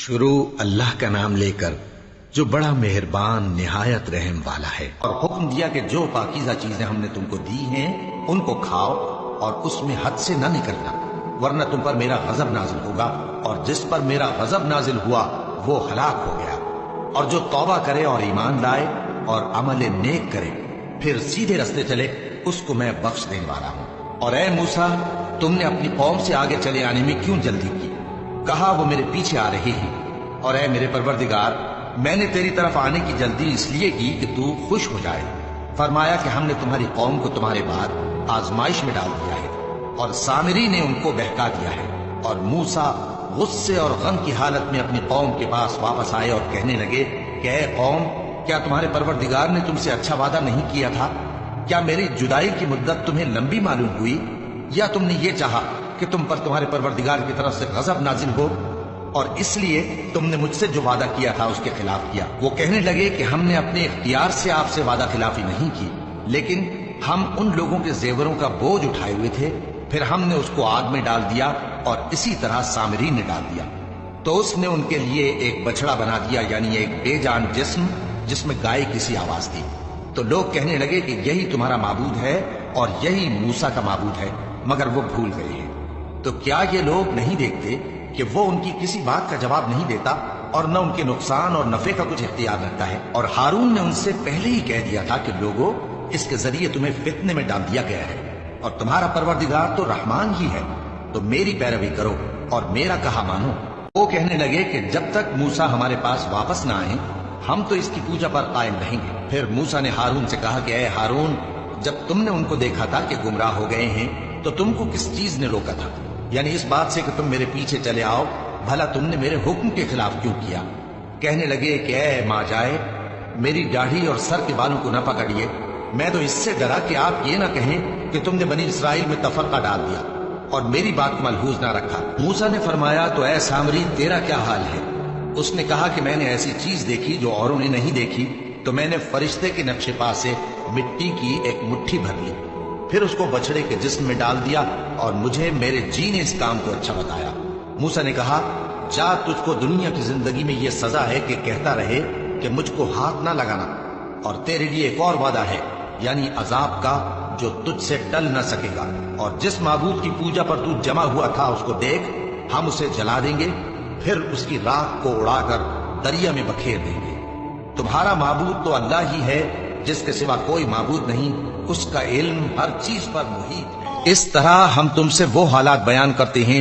شروع اللہ کا نام لے کر جو بڑا مہربان نہایت رحم والا ہے۔ اور حکم دیا کہ جو پاکیزہ چیزیں ہم نے تم کو دی ہیں ان کو کھاؤ اور اس میں حد سے نہ نکلنا، ورنہ تم پر میرا غضب نازل ہوگا، اور جس پر میرا غضب نازل ہوا وہ ہلاک ہو گیا۔ اور جو توبہ کرے اور ایمان لائے اور عمل نیک کرے پھر سیدھے رستے چلے، اس کو میں بخش دینے والا ہوں۔ اور اے موسیٰ، تم نے اپنی قوم سے آگے چلے آنے میں کیوں جلدی کی؟ کہا وہ میرے پیچھے آ رہے ہیں۔ اور اے میرے پروردگار، میں نے تیری طرف آنے کی جلدی اس لیے کی کہ تو خوش ہو جائے۔ فرمایا کہ ہم نے تمہاری قوم کو تمہارے بعد آزمائش میں ڈال دیا ہے، اور سامری نے ان کو بہکا دیا ہے۔ اور موسیٰ غصے اور غم کی حالت میں اپنی قوم کے پاس واپس آئے اور کہنے لگے کہ اے قوم، کیا تمہارے پروردگار نے تم سے اچھا وعدہ نہیں کیا تھا؟ کیا میری جدائی کی مدت تمہیں لمبی معلوم ہوئی، یا تم نے یہ چاہا کہ تم پر تمہارے پروردگار کی طرف سے غضب نازل ہو، اور اس لیے تم نے مجھ سے جو وعدہ کیا تھا اس کے خلاف کیا؟ وہ کہنے لگے کہ ہم نے اپنے اختیار سے آپ سے وعدہ خلافی نہیں کی، لیکن ہم ان لوگوں کے زیوروں کا بوجھ اٹھائے ہوئے تھے، پھر ہم نے اس کو آگ میں ڈال دیا، اور اسی طرح سامری نے ڈال دیا۔ تو اس نے ان کے لیے ایک بچڑا بنا دیا، یعنی ایک بے جان جسم جس میں گائے کی سی آواز تھی۔ تو لوگ کہنے لگے کہ یہی تمہارا معبود ہے اور یہی موسیٰ کا معبود ہے، مگر وہ بھول گئے ہیں۔ تو کیا یہ لوگ نہیں دیکھتے کہ وہ ان کی کسی بات کا جواب نہیں دیتا، اور نہ ان کے نقصان اور نفع کا کچھ اختیار رکھتا ہے؟ اور ہارون نے ان سے پہلے ہی کہہ دیا تھا کہ لوگوں، اس کے ذریعے تمہیں فتنے میں ڈال دیا گیا ہے، اور تمہارا پروردگار تو رحمان ہی ہے، تو میری پیروی کرو اور میرا کہا مانو۔ وہ کہنے لگے کہ جب تک موسیٰ ہمارے پاس واپس نہ آئیں ہم تو اس کی پوجا پر قائم رہیں گے۔ پھر موسیٰ نے ہارون سے کہا کہ اے ہارون، جب تم نے ان کو دیکھا تھا کہ گمراہ ہو گئے ہیں تو تم کو کس چیز نے روکا تھا؟ یعنی اس بات سے کہ تم میرے پیچھے چلے آؤ، بھلا تم نے میرے حکم کے خلاف کیوں کیا؟ کہنے لگے کہ اے ماں جائے، میری داڑھی اور سر کے بالوں کو نہ پکڑیے، میں تو اس سے ڈرا کہ آپ یہ نہ کہیں کہ تم نے بنی اسرائیل میں تفرقہ ڈال دیا اور میری بات کو ملحوظ نہ رکھا۔ موسیٰ نے فرمایا تو اے سامری، تیرا کیا حال ہے؟ اس نے کہا کہ میں نے ایسی چیز دیکھی جو اوروں نے نہیں دیکھی، تو میں نے فرشتے کے نقش پا سے مٹی کی ایک مٹھی بھر لی، پھر اس کو بچڑے کے جسم میں ڈال دیا، اور مجھے میرے جی نے اس کام کو اچھا بتایا۔ موسیٰ نے کہا جا، تجھ کو دنیا کی زندگی میں یہ سزا ہے کہ کہتا رہے کہ مجھ کو ہاتھ نہ لگانا، اور تیرے لیے ایک اور وعدہ ہے، یعنی عذاب کا جو تجھ سے ٹل نہ سکے گا۔ اور جس معبود کی پوجا پر تو جمع ہوا تھا اس کو دیکھ، ہم اسے جلا دیں گے، پھر اس کی راکھ کو اڑا کر دریا میں بکھیر دیں گے۔ تمہارا معبود تو اللہ ہی ہے، جس کے سوا کوئی معبود نہیں، اس کا علم ہر چیز پر محیط ہے۔ اس طرح ہم تم سے وہ حالات بیان کرتے ہیں